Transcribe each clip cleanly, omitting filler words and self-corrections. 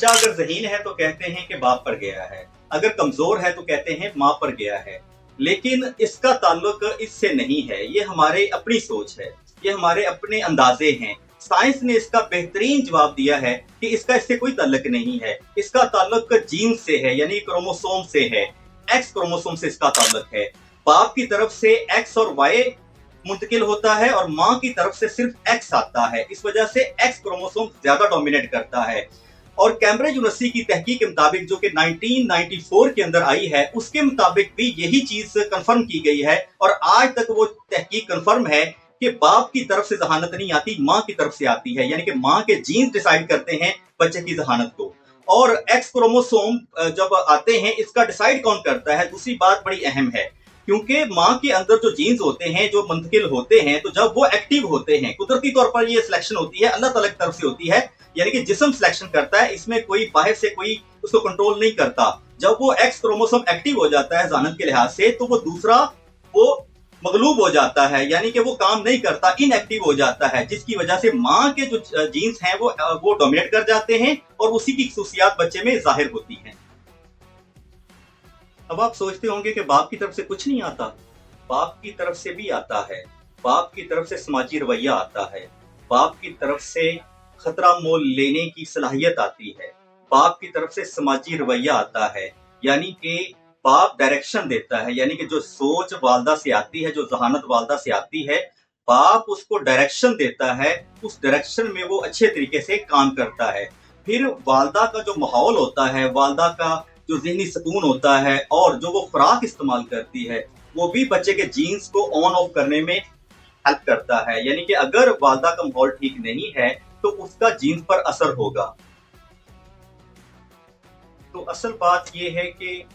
बच्चा अगर ज़हीन है तो कहते हैं कि बाप पर गया है, अगर कमजोर है तो कहते हैं माँ पर गया है। लेकिन इसका ताल्लुक इससे नहीं है, ये हमारे अपनी सोच है, ये हमारे अपने अंदाजे हैं। साइंस ने इसका बेहतरीन जवाब दिया है कि इसका इससे कोई ताल्लुक नहीं है, इसका ताल्लुक जीन से है, यानी क्रोमोसोम से है, एक्स क्रोमोसोम से इसका ताल्लुक है। बाप की तरफ से एक्स और वाई मुंतकिल होता है और माँ की तरफ से सिर्फ एक्स आता है, इस वजह से एक्स क्रोमोसोम ज्यादा डोमिनेट करता है। और कैम्ब्रिज यूनिवर्सिटी की तहकीक के मुताबिक जो कि 1994 के अंदर आई है, उसके मुताबिक भी यही चीज कंफर्म की गई है और आज तक वो तहकीक कंफर्म है कि बाप की तरफ से जहानत नहीं आती, माँ की तरफ से आती है, यानी कि माँ के जीन्स डिसाइड करते हैं बच्चे की जहानत को। और एक्स क्रोमोसोम जब आते हैं, इसका डिसाइड कौन करता है, दूसरी बात बड़ी अहम है, क्योंकि माँ के अंदर जो जीन्स होते हैं जो मुंतकिल होते हैं, तो जब वो एक्टिव होते हैं, कुदरती तौर पर ये सिलेक्शन होती है, अल्लाह ताला की तरफ से होती है, यानी कि जिस्म सिलेक्शन करता है, इसमें कोई बाहर से कोई उसको कंट्रोल नहीं करता। जब वो एक्स क्रोमोसोम एक्टिव हो जाता है जहानत के लिहाज से, तो वो दूसरा वो मगलूब हो जाता है, यानी कि वो काम नहीं करता, इनएक्टिव हो जाता है, जिसकी वजह से माँ के जो जीन्स हैं वो डोमिनेट कर जाते हैं और उसी की खुसूसियात बच्चे में जाहिर होती हैं। अब आप सोचते होंगे कि बाप की तरफ से कुछ नहीं आता। बाप की तरफ से भी आता है, बाप की तरफ से समाजी रवैया आता है, बाप की तरफ से खतरा मोल लेने की सलाहियत आती है, बाप की तरफ से समाजी रवैया आता है, यानी कि बाप डायरेक्शन देता है, यानी कि जो सोच वालदा से आती है, जो जहानत वालदा से आती है, बाप उसको डायरेक्शन देता है, उस डायरेक्शन में वो अच्छे तरीके से काम करता है। फिर वालदा का जो माहौल होता है, वालदा का जो ज़हनी सुकून होता है और जो वो खुराक इस्तेमाल करती है, वो भी बच्चे के जीन्स को ऑन ऑफ करने में हेल्प करता है, यानी कि अगर वालदा का माहौल ठीक नहीं है तो उसका जीन्स पर असर होगा। तो असल बात यह है कि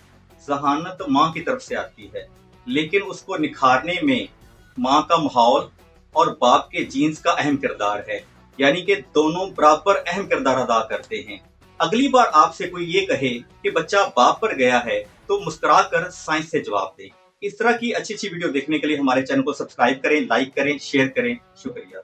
जहानत माँ की तरफ से आती है, लेकिन उसको निखारने में माँ का माहौल और बाप के जीन्स का अहम किरदार है, यानी कि दोनों बराबर अहम किरदार अदा करते हैं। अगली बार आपसे कोई ये कहे कि बच्चा बाप पर गया है, तो मुस्कुरा कर साइंस से जवाब दें। इस तरह की अच्छी अच्छी वीडियो देखने के लिए हमारे चैनल को सब्सक्राइब करें, लाइक करें, शेयर करें। शुक्रिया।